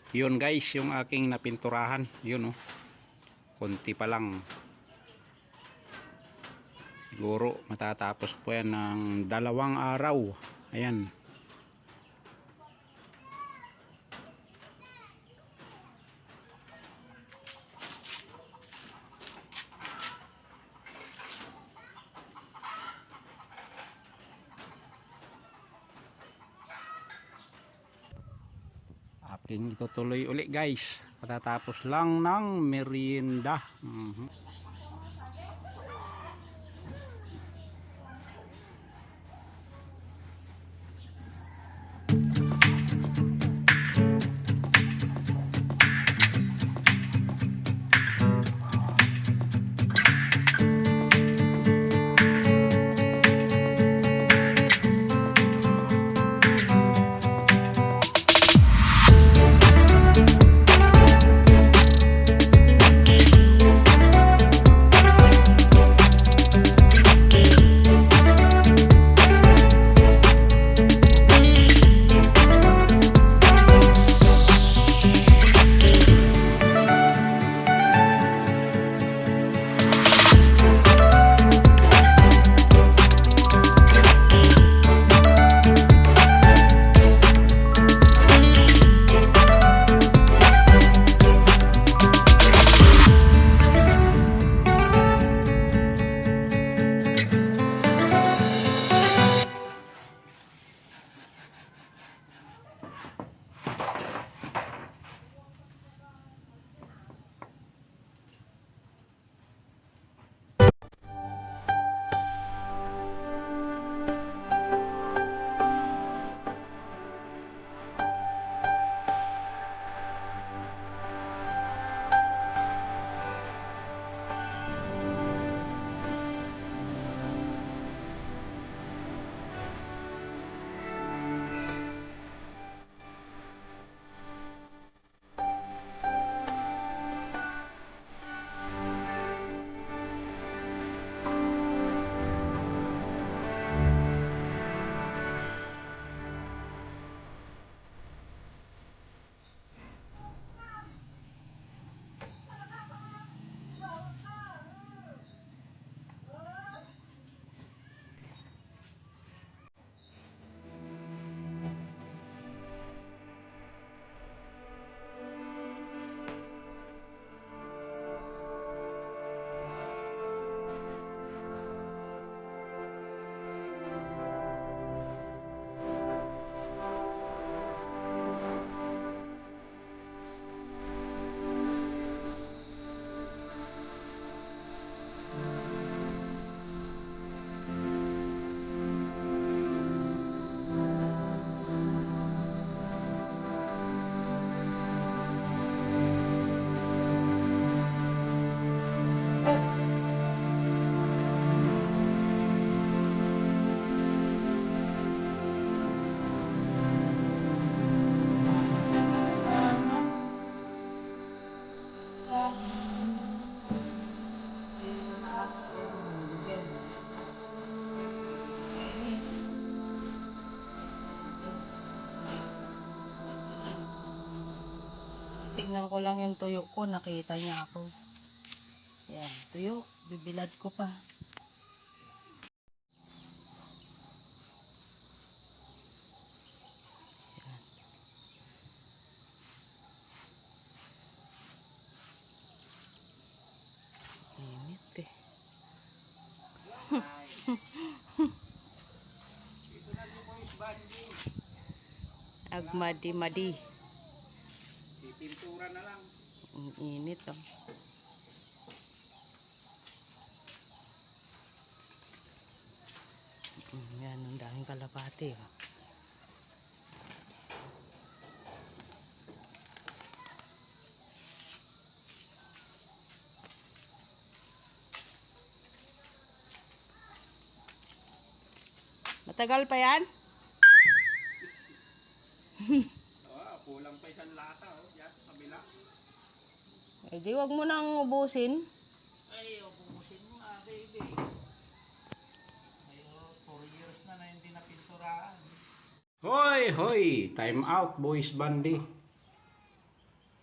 Yun guys, yung aking napinturahan. Yun oh. Konti pa lang. Siguro matatapos po yan ng 2 araw. Ayan. Aking itutuloy uli guys. Matatapos lang ng merienda. Tingnan ko lang yung tuyo ko, nakita niya ako. Yan, tuyo, bibilad ko pa. Yan. Init eh. Agmadi-madi. Pintura na lang. Ang init oh. Yan, ang daming kalapati oh. Matagal pa yan? Kulang pa isang lata oh. Yan, sa kabila. Eh di wag mo nang ubusin. Ay, ubusin mo nga baby. Ay, 4 years na hindi napinturahan. Hoy, hoy! Time out boys bandi.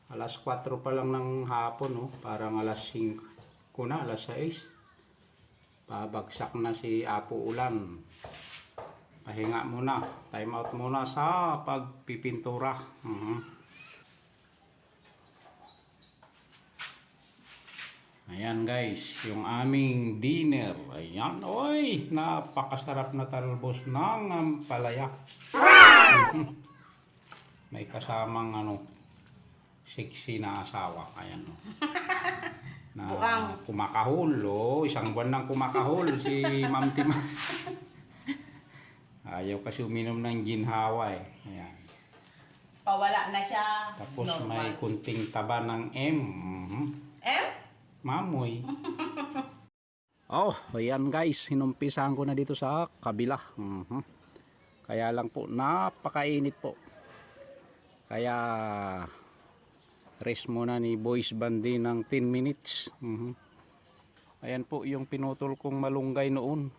Alas 4 pa lang ng hapon, oh. Parang alas 5 na, alas 6. Babagsak na si Apo Ulan. Pahinga muna. Time out muna sa pagpipintura. Ayan guys, yung aming dinner. Ayan, oy, napakasarap na talbos ng ampalaya. May kasamang sexy na asawa. Ayan, oh. Na kumakahol, oh. Isang buwan nang kumakahol si Ma'am Tima. Ayaw kasi uminom ng ginhawa eh. Ayan. Pawala na siya. Tapos Normal. may kunting taba ng M. Eh? Mamoy. Oh, ayan guys, sinumpisahan ko na dito sa kabila. Kaya lang po, napakainit po. Kaya rest muna ni Boys Bandi ng 10 minutes. Ayan po yung pinutol kong malunggay noon.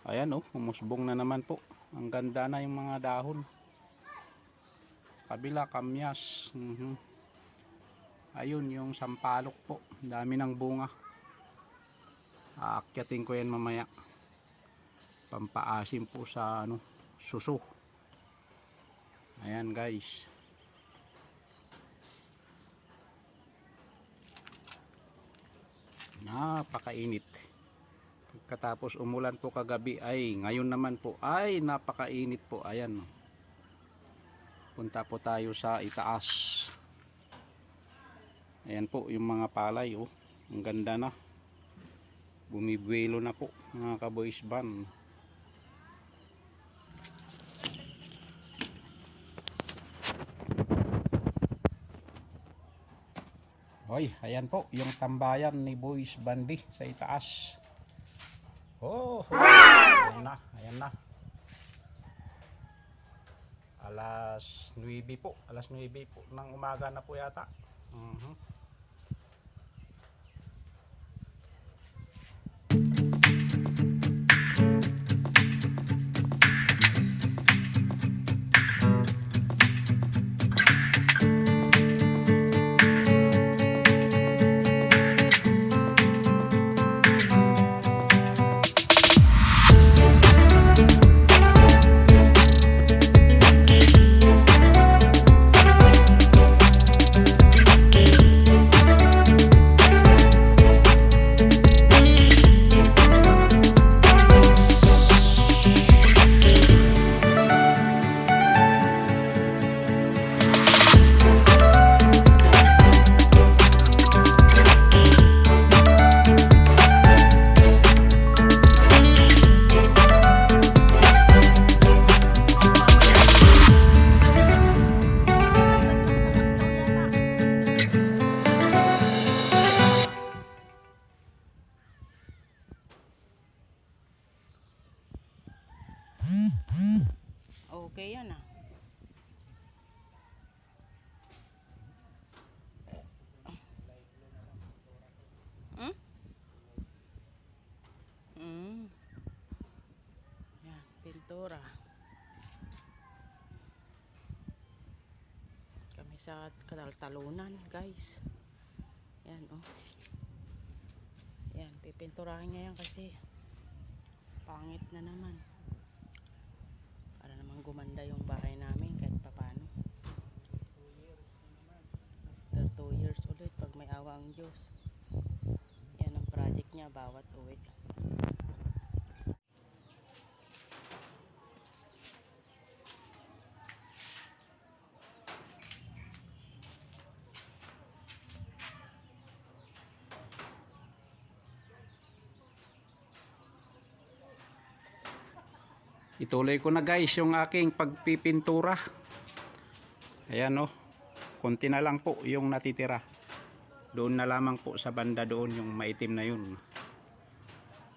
Ayan, oh, umusbong na naman po. Ang ganda na yung mga dahon. Kabila, kamyas. Ayun yung sampalok po, dami ng bunga. Aakyatin ko yan mamaya, pampaasim po sa suso. Ayan guys, napakainit. Pagkatapos umulan po kagabi, ay ngayon naman po ay napakainit po. Ayan, punta po tayo sa itaas. Ayan po yung mga palay, oh. Ang ganda na. Bumibuelo na po mga ka-boys band. Hoy, ayan po yung tambayan ni Boys Bandi sa itaas. Oh, ayan na, ayan na. Alas 9 po, alas 9 po ng umaga na po yata. Okay yan ah. Yan, pintura. Kami sa talunan guys. Yan oh. Yan, pipinturahin niya yan kasi pangit na naman. Para naman gumanda yung bahay namin kahit papano. After 2 years ulit, pag may awa ang Diyos. Yan ang project niya bawat uwi. Ituloy ko na guys yung aking pagpipintura. Ayan oh, konti na lang po yung natitira. Doon na lamang po sa banda doon yung maitim na yun.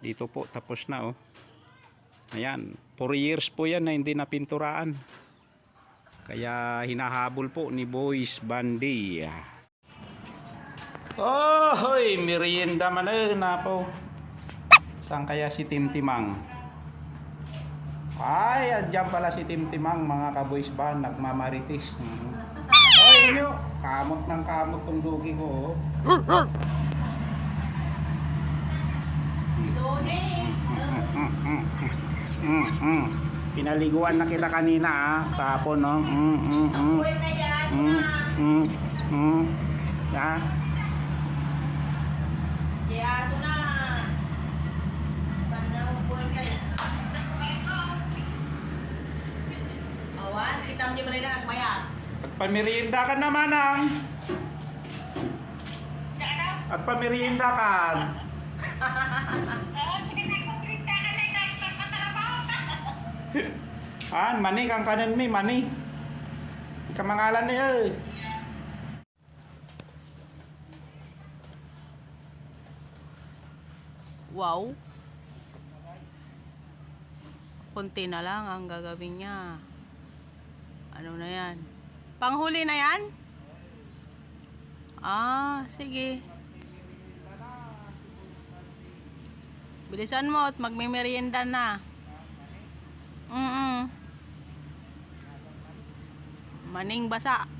Dito po tapos na oh. Ayan, 4 years po yan na hindi napinturaan. Kaya hinahabol po ni Boys Bandi. Oh, hoy, merienda man na po. Saan kaya si Timtimang? Ay, andyan pala si Timtimang mga ka-boys band, nagmamaritis. Hoy, nyo. Kamot ng kamot tong dugi ko. Oh. Dodi! Pinaliguan na kita kanina sa hapon, no? Uy, kaya Ya. kaya aso na. Panang buhay kayo. Awan, kita mo ba rin na nagmaya? Pagpamerienda ka naman, ang. At pamerienda ka. Mani kang kanan mi, mani. Kamangalan niya eh. Wow. Konti na lang ang gagawin niya. Ano na yan? Panghuli na yan? Ah, sige. Bilisan mo at magmimerienda na. Maning basa.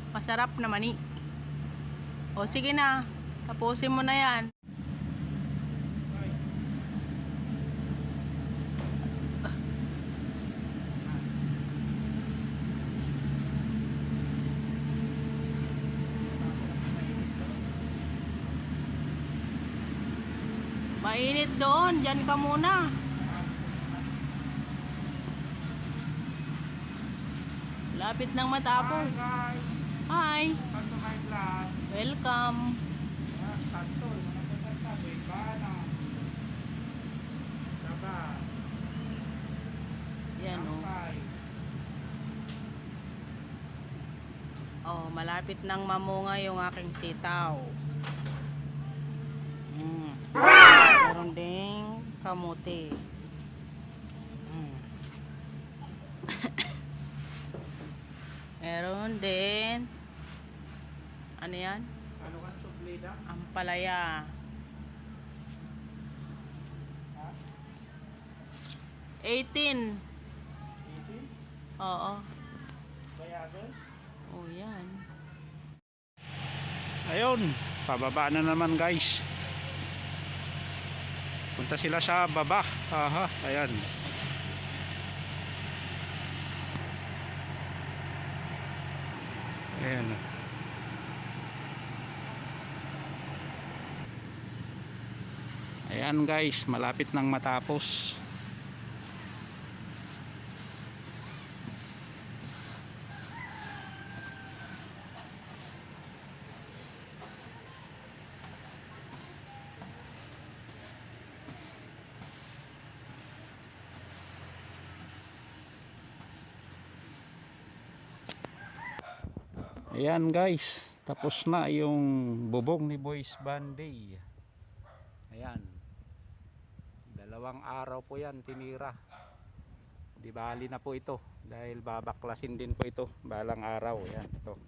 Masarap na mani. O sige na. Tapusin mo na yan. Mainit doon. Diyan ka muna. Lapit nang matapos. Hi. Welcome. Yan o. Oh, malapit nang mamunga yung aking sitaw. Meron ding kamote. Meron din ano yan? Ampalaya. 18. Oo. Oh, yan. Ayun, pababa na naman guys. Punta sila sa baba. Aha, ayan. Ayan. Ayan guys, malapit nang matapos. Ayan guys, tapos na yung bubong ni Boys Banday. Ayan. 2 araw po yan tinira. Di bali na po ito dahil babaklasin din po ito balang araw. Ayan, ito.